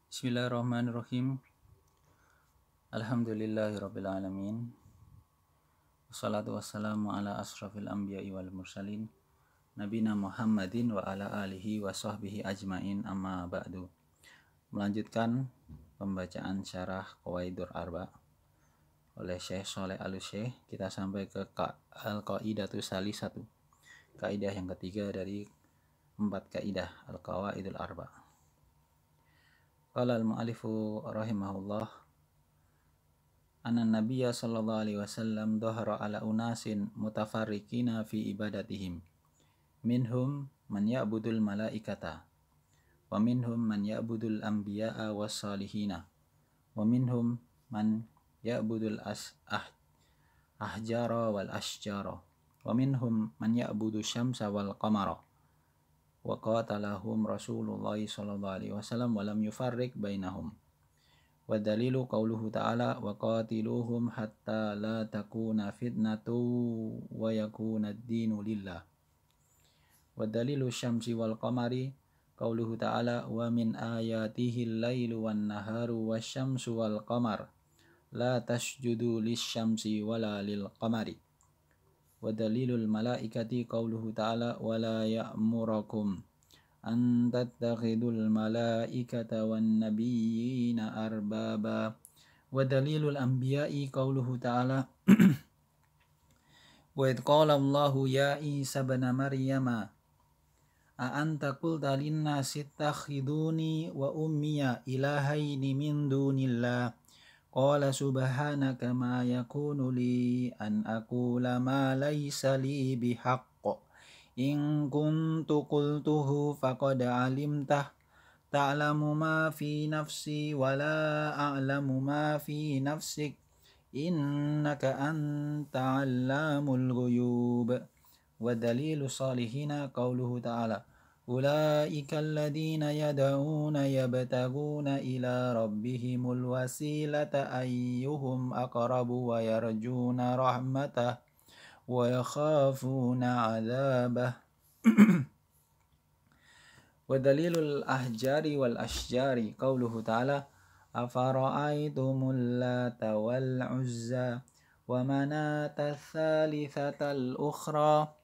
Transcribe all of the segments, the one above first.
Bismillahirrahmanirrahim. Alhamdulillahirrabbilalamin. Wassalatu wassalamu ala asrafil anbiya'i wal mursalin Nabina Muhammadin wa ala alihi wa sahbihi ajmain, amma ba'du. Melanjutkan pembacaan syarah Qawaidur Arba oleh Syekh Sholeh Al-Syekh. Kita sampai ke Al-Qaidatu Salisatu, kaidah yang ketiga dari 4 kaidah Al-Qawaidul Arba. Qala al-mu'alifu rahimahullah, anna nabiyya sallallahu alaihi wasallam dhahara ala unasin mutafarriqina fi ibadatihim, minhum man ya'budul malaikata, wa minhum man ya'budul anbiya'a was salihina, wa minhum man ya'budul ahjara wal ashjara, wa minhum man ya'budu syamsa wal qamara. Wa qatalahum Rasulullah sallallahu alaihi wasallam wa lam yufarriq bainahum. Wa dalilu qauluhu ta'ala wa qatiluhum hatta la takuna fitnatu wa yakuna ad-dinu lillah. Wa dalilu syamsi wal qamari qauluhu ta'ala wa min ayatihi al-lailu wan naharu wasyamsu wal qamar la tasjudu lisyamsi wala lil qamari. Wa dalilul malaikati qauluhu ta'ala wa la ya'murakum an tattakhidul malaikata wan nabiyyina arbaba. Wa dalilul anbiya'i qauluhu ta'ala wa id qala Allahu ya Isa ibn Maryama a anta qulta linnasi ittakhiduni wa ummiya ilahaini min dunillah qala subhanaka ma yakunu li an aqula ma laysa li bihaqq in kuntu qultuhu faqad alimtah ta'lamu ma fi nafsi wa la a'lamu ma fi nafsik innaka anta 'allamul ghuyub. Wa dalilu salihina qauluhu ta'ala ulaika alladhina yad'una yabtaguna ila rabbihimul wasilata ayyuhum aqrabu wa yarjuna rahmatah wa yakhafuna 'adzabah. Wa dalilul ahjari wal ashjari qauluhu ta'ala afara'aytumul lata wal uzza wa manata tsalitsatal ukhra.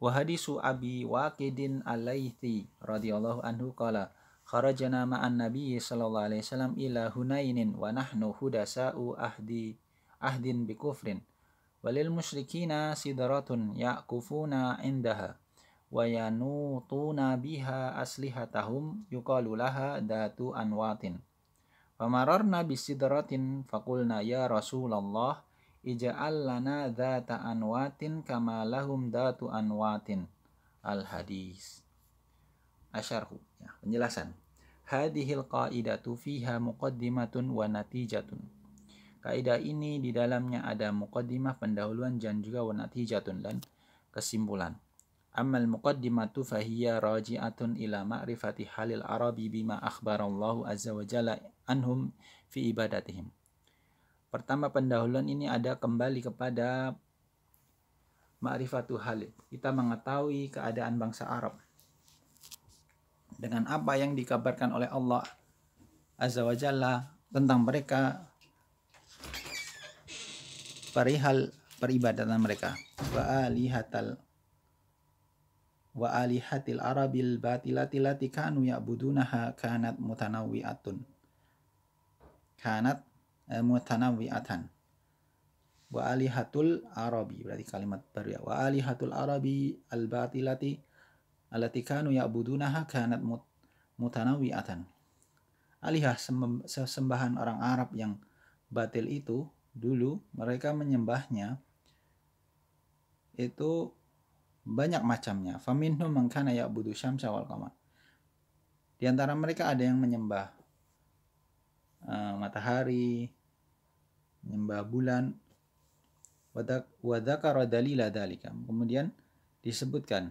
Wa hadisu Abi Waqidin al-Laythi radhiyallahu anhu qala kharajana ma'an nabiyyi sallallahu alaihi wasallam ila Hunainin wa nahnu hudasa'u ahdin bi kufrin walil musyrikina sidratun ya'kufuna indaha wa yanutuna biha aslihatahum yuqalu laha datu anwatin. Famararna bisidratin faqulna ya Rasulullah ija'al lana dhata anwatin kama lahum dhatu anwatin. Al-hadis. Asyarhu, ya, penjelasan. Hadihil qaidatu fiha muqaddimatun wa natijatun. Kaidah ini di dalamnya ada muqaddimah, pendahuluan, dan juga wa natijatun, dan kesimpulan. Ammal muqaddimatu fahiya raji'atun ila ma'rifati halil arabi bima akhbarallahu azza wa jalla anhum fi ibadatihim. Pertama, pendahuluan ini ada kembali kepada ma'rifatu halil. Kita mengetahui keadaan bangsa Arab dengan apa yang dikabarkan oleh Allah Azza wa Jalla tentang mereka, perihal peribadatan mereka. Wa alihatil arabil batilati lati kanu ya'budunaha kanat mutanawwi'atan. Wa alihatul arabi, berarti kalimat baru ya. Wa alihatul arabi al-batilati allati kanu ya'budunaha kanat mutanawwi'atan. Alihah, sesembahan orang Arab yang batil itu, dulu mereka menyembahnya itu banyak macamnya. Faminhum man kana ya'budu syamsa wal qamar. Di antara mereka ada yang menyembah matahari, menyembah bulan. Wa dzakara dalila dzalika. Kemudian disebutkan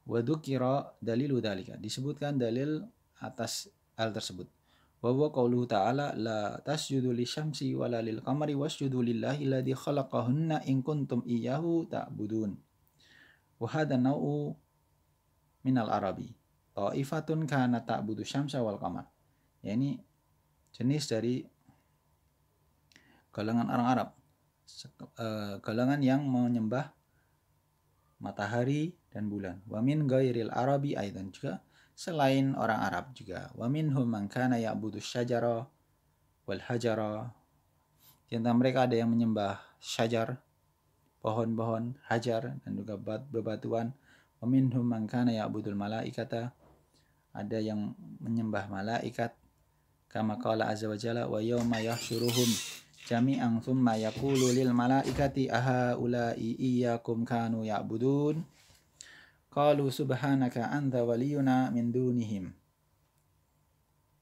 wa dzukira dalilu dzalika, disebutkan dalil atas hal tersebut. Wa huwa qauluhu ta'ala la tasjudu lisyamsi wala lil qamari wasjudu lillahi alladzi khalaqahunna in kuntum iyyahu ta'budun. Wa hadha naw'u minal arabi. Ta'ifatun kana ta'budu syamsa wal qamar. Ya, ini jenis dari golongan orang Arab. Golongan yang menyembah matahari dan bulan. Wa min ghairil arabi aidan, juga selain orang Arab juga. Wa minhum man kana ya'budu syajara wal hajara. Di antara mereka ada yang menyembah syajar, pohon-pohon, hajar, dan juga bebatuan. Wa minhum man kana ya'budul malaikata. Ada yang menyembah malaikat. Kama qala azza wa jalla wa yawma yahsyuruhum jami'an thumma yaqulu lil malaikati ahaula'i iyyakum kanu ya'budun qalu subhanaka anta waliyuna min dunihim.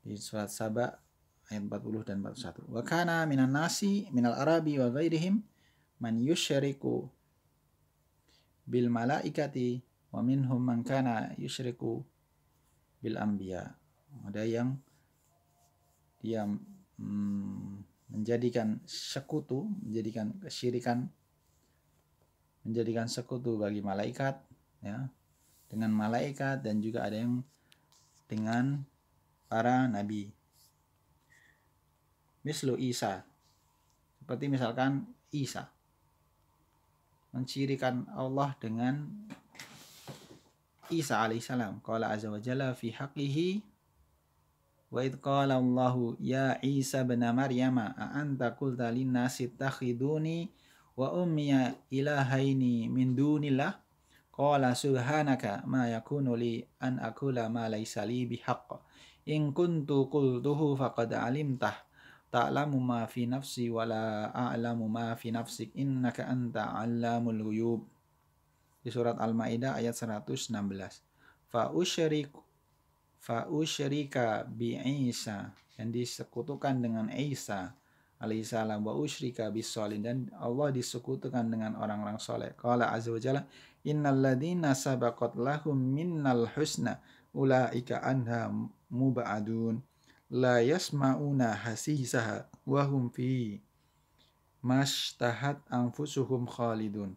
Di surat Saba ayat 40 dan 41. Wa kana minan nasi minal arabi wa ghairihim man yusyriku bil malaikati wa minhum man kana yusyriku bil anbiya. Ada yang dia menjadikan sekutu, menjadikan kesyirikan, menjadikan sekutu bagi malaikat, ya, dengan malaikat, dan juga ada yang dengan para nabi. Mislu Isa, seperti misalkan Isa mencirikan Allah dengan Isa alaihissalam. Qala azza wa jalla fi haqqihi wa idh qala Allahu ya Isa ibn Maryam a anta qulta lin-nasi ittakhiduni wa ummiya ilahaini min dunillah qala subhanaka ma yakunu li an aqula ma laysa li bihaqq in kuntu qultuhu faqad alimtah ta'lamu ma fi nafsi wa la a'lamu ma fi nafsik innaka anta 'allamul ghuyub. Di surat Al-Maidah ayat 116. Fa'usyrika bi Isa, yang disekutukan dengan Isa alaihissalam, wa usyrika bis sholin, dan Allah disekutukan dengan orang-orang soleh. Qala azza wa jalla innal ladzina sabaqat lahum minnal husna ulaika anha mubadun la yasma'una hasisaha wa hum fi mashtahat anfusuhum khalidun.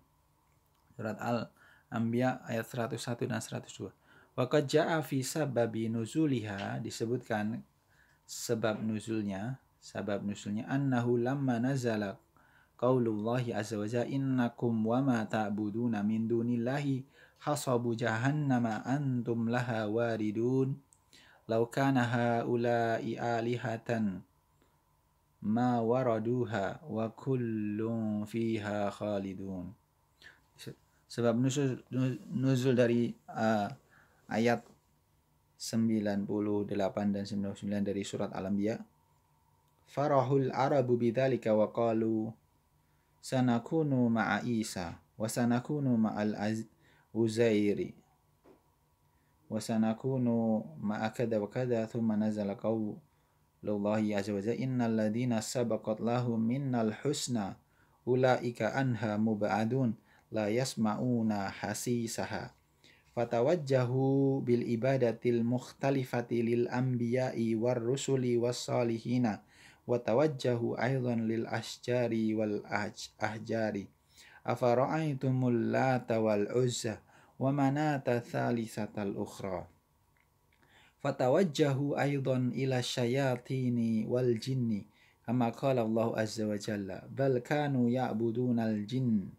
Surat Al-Anbiya ayat 101 dan 102. Waqad ja'a fi sababi nuzuliha, disebutkan sebab nuzulnya annahu lamma nazala qaulullahi azza wa jalla innakum wa ma ta'buduna min dunillahi hasabu jahannama antum laha waridun law kana haula'i alihatan ma waraduha wa kullun fiha khalidun. Sebab nuzul dari ayat 98 dan 99 dari surat Al-Anbiya. Farahul arabu bidzalika wa qalu sanakunu ma'a Isa wa sanakunu ma'al Uzairi wa sanakunu ma'a kada wa kada thumma nazala qaulullahi azza wa jalla innal ladzina sabaqat lahum minnal husna ulaika anha mubadun la yasma'una hasisaha fatawajjahu bil ibadatil mukhtalifati lil anbiya'i war rusuli was salihina wa tawajjahu aidan lil asjari wal ahjari afara'aitumul lata wal uzza wa manata thalithatal ukhra fatawajjahu aidan ila syayatini wal jinni kama qala Allah azza wa jalla bal kanu ya'budunal jinn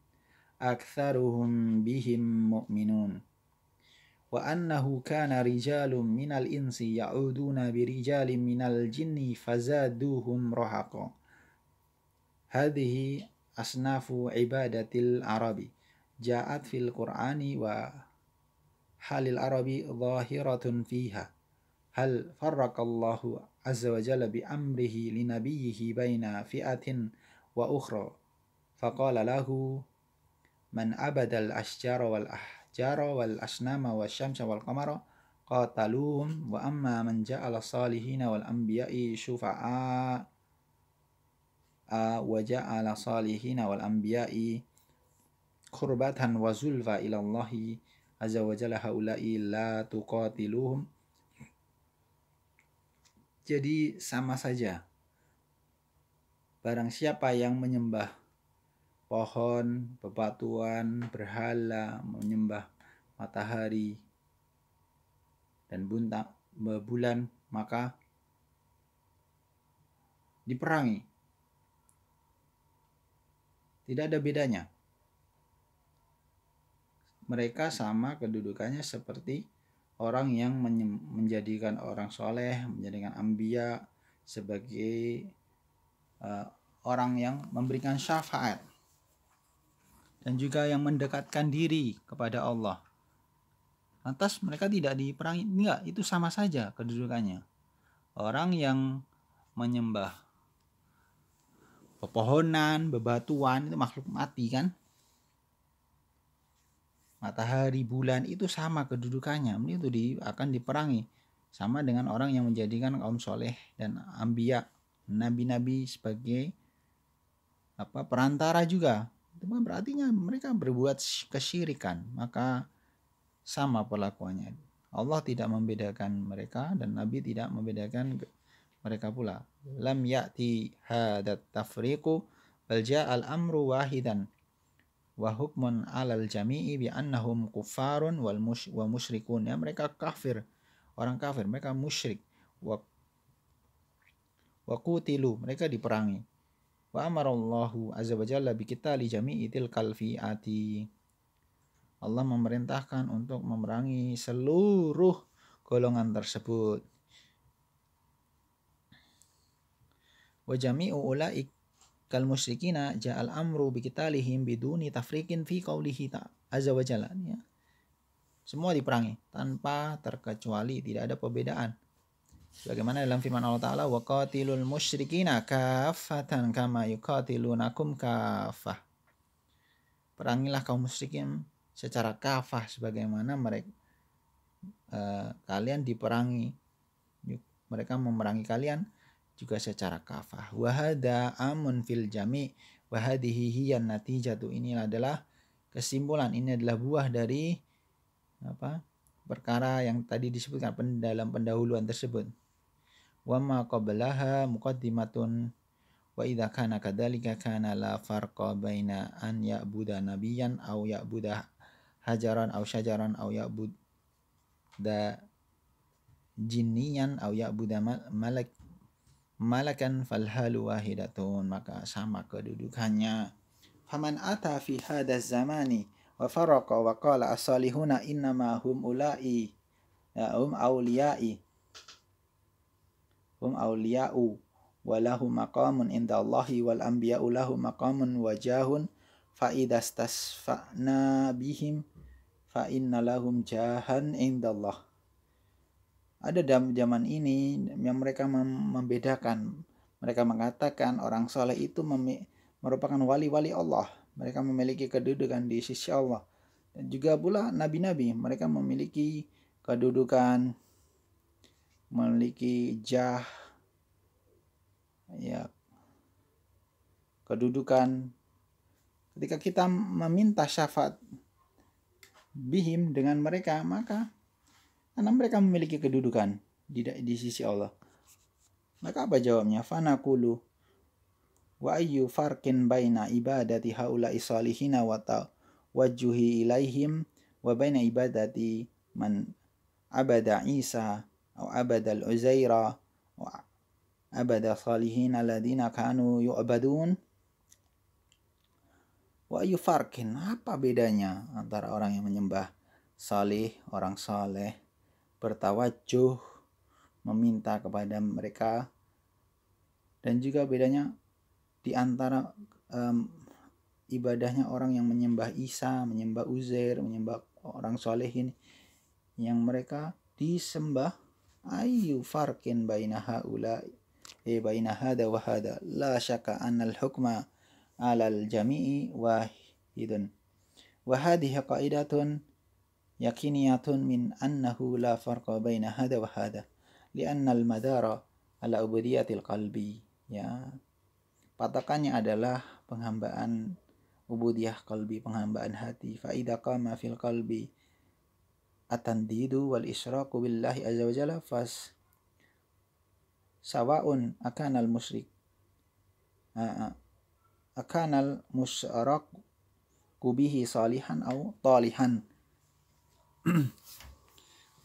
aktsaruhum bihim mu'minun wa annahu kana rijalun minal insi ya'uduna birijalin minal jinni fazaduhum rahaqa. Hadhihi asnafu ibadatil arabi ja'at fil qur'ani wa halil arabi zahiratun fiha. Hal farraqallahu azza wa jalla bi amrihi li nabiyhi baina fi'atin wa ukhra faqala lahu man abadal asjara wal jara wal asnama wa syamsa wal qamara qataluhum wa amma man ja'ala salihina wal anbiya'i syufa'a wa ja'ala salihina wal anbiya'i qurbatan wa zulfa ila Allahi azza wa jalla haula'i la tuqatiluhum. Jadi sama saja, barang siapa yang menyembah pohon, bebatuan, berhala, menyembah matahari, dan bulan, maka diperangi. Tidak ada bedanya. Mereka sama kedudukannya seperti orang yang menjadikan orang soleh, menjadikan anbiya sebagai orang yang memberikan syafaat dan juga yang mendekatkan diri kepada Allah. Lantas mereka tidak diperangi? Enggak, itu sama saja kedudukannya. Orang yang menyembah pepohonan, bebatuan, itu makhluk mati kan? Matahari, bulan itu sama kedudukannya, itu akan diperangi. Sama dengan orang yang menjadikan kaum soleh dan anbiya, nabi-nabi sebagai perantara juga. Itu berarti mereka berbuat kesyirikan, maka sama perlakuannya. Allah tidak membedakan mereka dan Nabi tidak membedakan mereka pula. Lam ya'ti hadat tafriqu bal ja'al amru wahidan wa hukmun 'alal jami'i bi annahum kuffarun wa musyrikun. Ya, mereka kafir, orang kafir, mereka musyrik. Wa qutilu, mereka diperangi. Wa amarallahu azza wa jalla bi qitali jami'i tilkal fi'ati. Allah memerintahkan untuk memerangi seluruh golongan tersebut. Wa jami'u ulaik kal musyrikina ja'al amru biqitalihim biduni tafriqin fi qaulihi azza wa jalla. Semua diperangi tanpa terkecuali, tidak ada perbedaan. Sebagaimana dalam firman Allah Ta'ala, wa qatilul musyrikina kaffatan kama yuqatilunakum kaffah. Perangilah kaum musyrikin secara kafah sebagaimana mereka kalian diperangi. Mereka memerangi kalian juga secara kafah. Wa hadza amun fil jami' wa hadhihi hiyan natijatu. Ini adalah kesimpulan, ini adalah buah dari perkara yang tadi disebutkan dalam pendahuluan tersebut. Wa ma qablaha muqaddimatun wa idza kana kadzalika kana la farqa baina an ya'buda nabiyyan aw ya'buda hajaran aw syajaran aw ya'buda jinniyan aw ya'buda malakan falhalu wahidatun, maka sama kedudukannya. Faman ata fi hadzal zamani wa faraqa wa qala as-salihuna innama hum ulai hum awliya'u wa lahum maqamun indallahi wal anbiya'u lahum maqamun wajahun fa idastasfa'na bihim fa inna lahum jahan indallah. Ada dalam zaman ini yang mereka membedakan. Mereka mengatakan orang soleh itu merupakan wali-wali Allah. Mereka memiliki kedudukan di sisi Allah. Dan juga pula nabi-nabi, mereka memiliki kedudukan, memiliki kedudukan. Ketika kita meminta syafaat bihim dengan mereka, maka karena mereka memiliki kedudukan di sisi Allah. Maka apa jawabnya? Fanaqulu wa ayyu farqin baina ibadati haula'i salihina wa tawajjuhi ilaihim wa baina ibadati man abada Isa atau abada al-Uzaira wa abada salihin alladziina kanu yu'badun. Wa ayyu farqin, apa bedanya antara orang yang menyembah salih, orang saleh, bertawajuh, meminta kepada mereka, dan juga bedanya di antara ibadahnya orang yang menyembah Isa, menyembah Uzair, menyembah orang solehin yang mereka disembah. Ayu farqin baina haula baina hada wa hada la syakka annal hukma alal jami'i wahidun wa hadhihi qaidatun yakiniyatun min annahu la farqa baina hada wa hada li'anna al-madara ala ubudiyatil qalbi. Ya, patokannya adalah penghambaan ubudiyah qalbi, penghambaan hati. Fa idza qama fil qalbi atandidu wal isyraqu billahi azza wa jalla fas sawa'un akanal musyrik akanal musyraq bihi salihan aw talihan.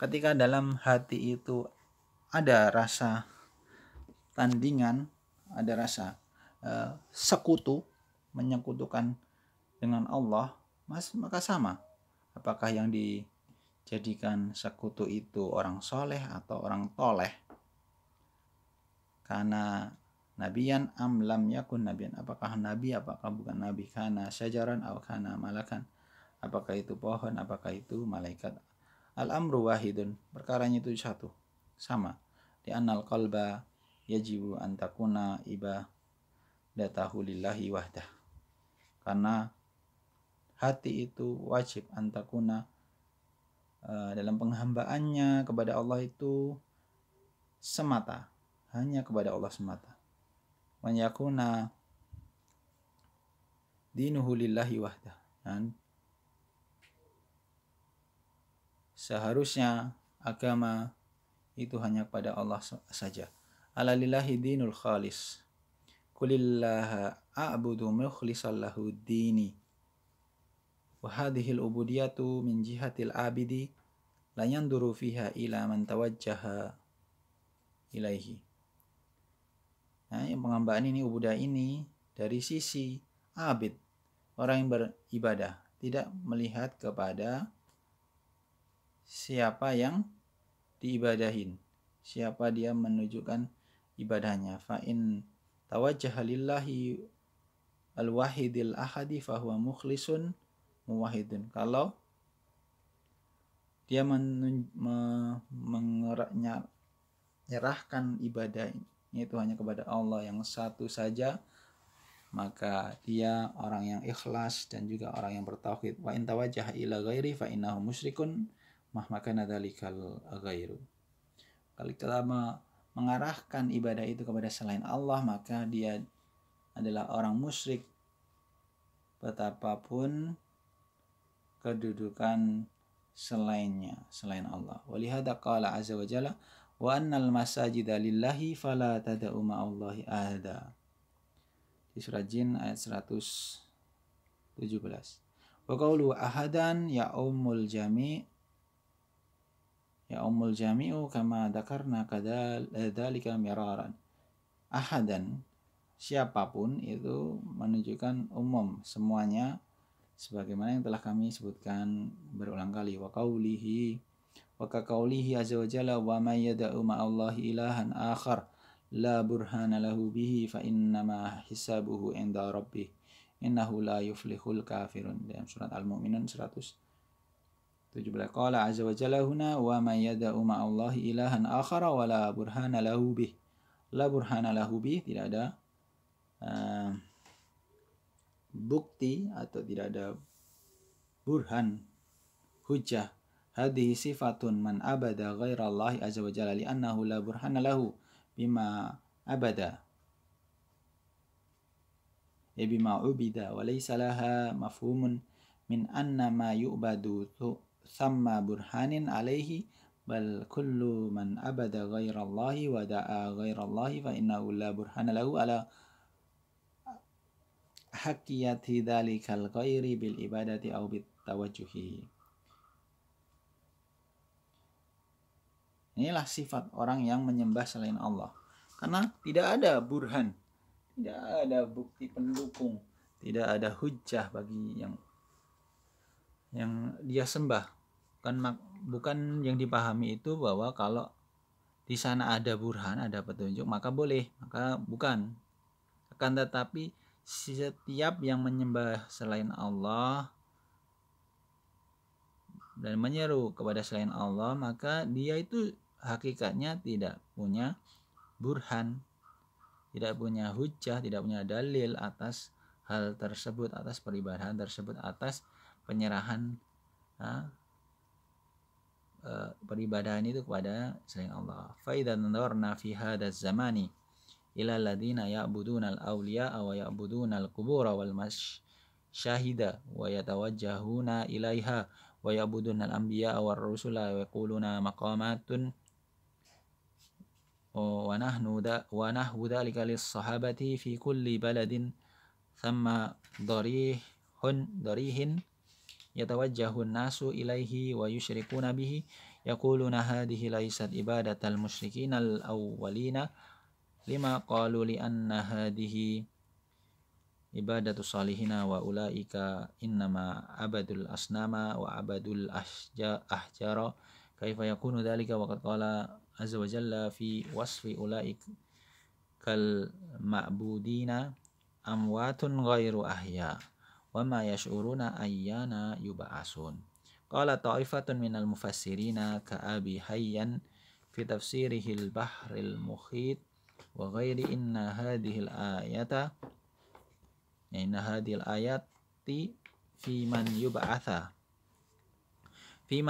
ketika dalam hati itu ada rasa tandingan, ada rasa sekutu, menyekutukan dengan Allah, maka sama. Apakah yang dijadikan sekutu itu orang soleh atau orang toleh? Karena nabiyan am lam yakun nabiyan, apakah nabi, apakah bukan nabi? Kana syajaran atau kana malakan, apakah itu pohon, apakah itu malaikat? Al-amru wahidun, perkaranya itu satu, sama. Di annal qalba yajibu an takuna ibadatahu lillahi wahdah, karena hati itu wajib an takuna dalam penghambaannya kepada Allah itu semata, hanya kepada Allah semata. Man yakuna dinuhu lillahi wahdah, dan seharusnya agama itu hanya kepada Allah saja. Ala lillahi dinul khalis, kulillaha a'budu mukhlishan lahu dini, wa hadhil ubudiyatu min jihatil abidi la yanduru fiha ila man tawajjaha ilaihi. Nah, yang penghambaan ini, ubudah ini dari sisi abid, orang yang beribadah, tidak melihat kepada siapa yang diibadahin, siapa dia menunjukkan ibadahnya. Fa in tawajjaha lillahi al-wahidil ahadi fahuwa mukhlisun muwahidun. Kalau dia menyerahkan ibadahnya itu hanya kepada Allah yang satu saja, maka dia orang yang ikhlas dan juga orang yang bertauhid. Wa in tawajjaha ila ghairi fa innahu musyrikun mahmakana dzalikal ghairu. Kalau kita mengarahkan ibadah itu kepada selain Allah, maka dia adalah orang musyrik betapapun kedudukan selainnya, selain Allah. Walihada qala azza wa jalla wa annal masajida lillahi fala tad'u ma'allahi ahada. Di surat Jin ayat 117. Wa qawlu ahadan ya ummul jami'u kama dzakarna kadzalika miraran. Ahadan, siapapun, itu menunjukkan umum, semuanya, sebagaimana yang telah kami sebutkan berulang kali. Wa qawlihi azza wa jalla wa may yad'u ma'allahi ilahan akhar la burhana lahu bihi fa innama hisabuhu 'inda rabbih innahu la yuflihul kafirun. Dalam surat Al-Mu'minun 117. Qala azza wa jalla huna wa may yad'u ma'allahi ilahan akhar wa la burhana lahu bih. La burhana lahu bih, tidak ada bukti atau tidak ada burhan, hujjah. Hadhihi sifatun man abada ghairallahi azza wa jalla li'annahu la burhana lahu bima abada bima ubida wa laysa laha mafhumun min anna ma yu'badu thamma burhanin alaihi bal kullu man abada ghairallahi wa da'a ghairallahi fa innahu la burhana lahu ala haqqiyati dhalikal ghairi bil ibadati aw bit tawajjuhi. Inilah sifat orang yang menyembah selain Allah, karena tidak ada burhan, tidak ada bukti pendukung, tidak ada hujjah bagi yang dia sembah. Bukan yang dipahami itu bahwa kalau di sana ada burhan, ada petunjuk, maka boleh, maka bukan. Akan tetapi setiap yang menyembah selain Allah dan menyeru kepada selain Allah, maka dia itu hakikatnya tidak punya burhan, tidak punya hujjah, tidak punya dalil atas hal tersebut, atas peribadahan tersebut, atas penyerahan peribadahan itu kepada selain Allah. Fa idza nadarna fi hadzal zamani ila alladziina ya'buduna al-awliya wa ya'buduna al-qubura wal masyahida wa yatawajjahuna ilaiha wa ya'buduna al-anbiya war rusula wa yaquluna maqamatun wa nahwu dzalika lis-sahabati fi kulli baladin thamma darihin yatawajjahun nasu ilaihi wa yusyrikuna bihi yaquluna hadhihi laysat ibadatal musyrikinal awwalina lima qalu li anna hadhihi ibadatu salihina wa ulaika innama abadul asnama wa abadul ahjara kaifa yakunu dhalika wa qad qala azza wa jalla fi wasfi ulaika kal ma'budina amwatun ghairu ahya wa ma yash'uruna ayyana yub'asun. Qala ta'ifatun minal mufassirina ka abi hayyan fi tafsirihil bahril muhit wa ghairi inna hadhil ayati fi man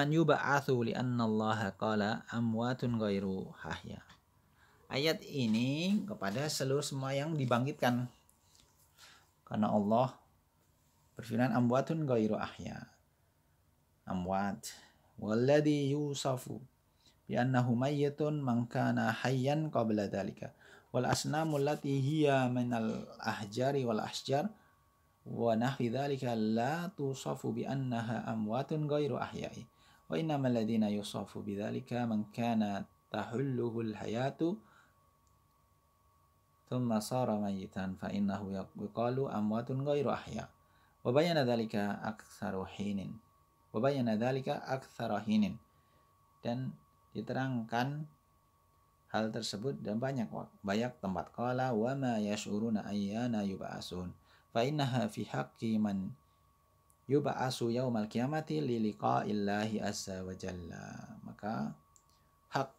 yub'atsu li anna Allah qala amwatun ghairu ahya. Ayat ini kepada seluruh semua yang dibangkitkan, karena Allah berfirman amwatun ghairu ahya, amwat walladhi yusafu bi annahu mayyitun man kana hayyan qabla dhalika wal asnamu allati hiya minal ahjari wal ashjar wa nahwi dhalika la tusafu bi annaha amwatun ghairu ahya'i wa innamal ladhina yusafu bi dhalika man kana tahulluhul hayatu thumma sara mayyitan fa innahu yuqalu amwatun ghairu ahya wa bayyana dhalika aktsaru hinin dan diterangkan hal tersebut dan banyak tempat. Qala wa ma yash'uruna ayyana yub'asun fa innaha fi haqqi man yub'asu yaumal qiyamati li liqa'illahi azza wa jalla. Maka hak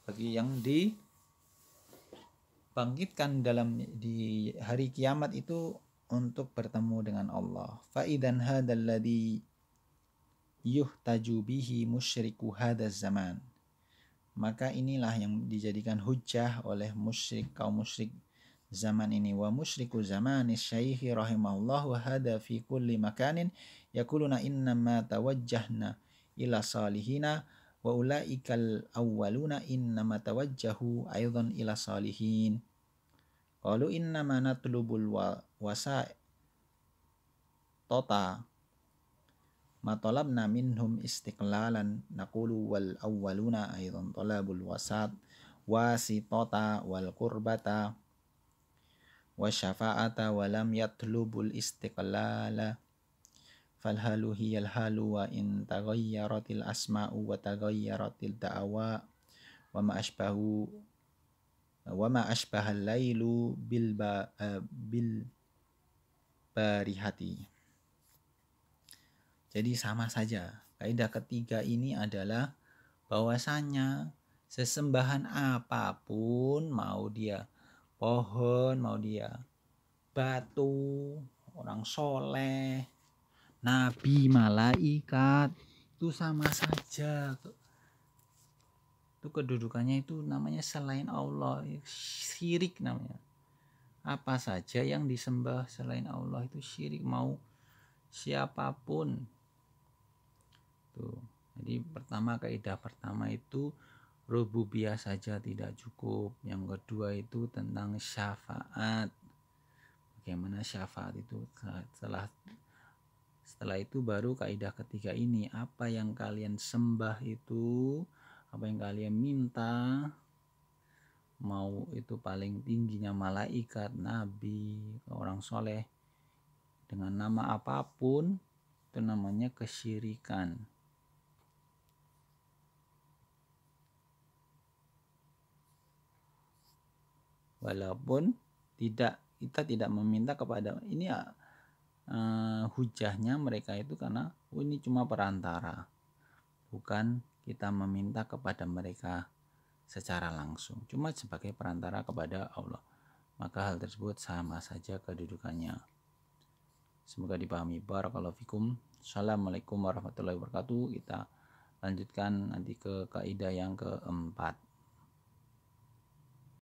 bagi yang dibangkitkan di hari kiamat itu untuk bertemu dengan Allah. Fa idan hadzal ladzi yuhtaju bihi musyriku hadzal zaman. Maka inilah yang dijadikan hujjah oleh kaum musyrik zaman ini. Wa musyriku zamani syaikhi rahimahullah wa hada fi kulli makanin yaquluna innama tawajjahna ila salihina wa ulaikal awwaluna innama tawajjahu aidan ila salihin. Qalu innama natlubul wasa'ita matalabna minhum istiqlalan naqulu wal awwaluna aidan talabul wasitata wal qurbata wasyafa'ata wa lam yatlubul istiqlala falhalu hiyal halu wa in taghayyaratil asma'u wa taghayyaratil da'awa wa ma ashbahal lailu bil barihati. Jadi sama saja. Kaidah ketiga ini adalah bahwasanya sesembahan apapun, mau dia pohon, mau dia batu, orang soleh, nabi, malaikat, itu sama saja. Itu kedudukannya itu namanya selain Allah, syirik namanya. Apa saja yang disembah selain Allah itu syirik, mau siapapun. Tuh. Jadi kaidah pertama itu rububiyah saja tidak cukup. Yang kedua itu tentang syafaat. Bagaimana syafaat itu? Setelah itu baru kaidah ketiga ini, apa yang kalian sembah itu, apa yang kalian minta, mau itu paling tingginya malaikat, nabi, orang soleh, dengan nama apapun, itu namanya kesyirikan. Walaupun kita tidak meminta kepada ini ya, hujahnya mereka itu karena ini cuma perantara, bukan kita meminta kepada mereka secara langsung, cuma sebagai perantara kepada Allah. Maka hal tersebut sama saja kedudukannya. Semoga dipahami. Barakallahu fikum. Assalamualaikum warahmatullahi wabarakatuh. Kita lanjutkan nanti ke kaidah yang keempat.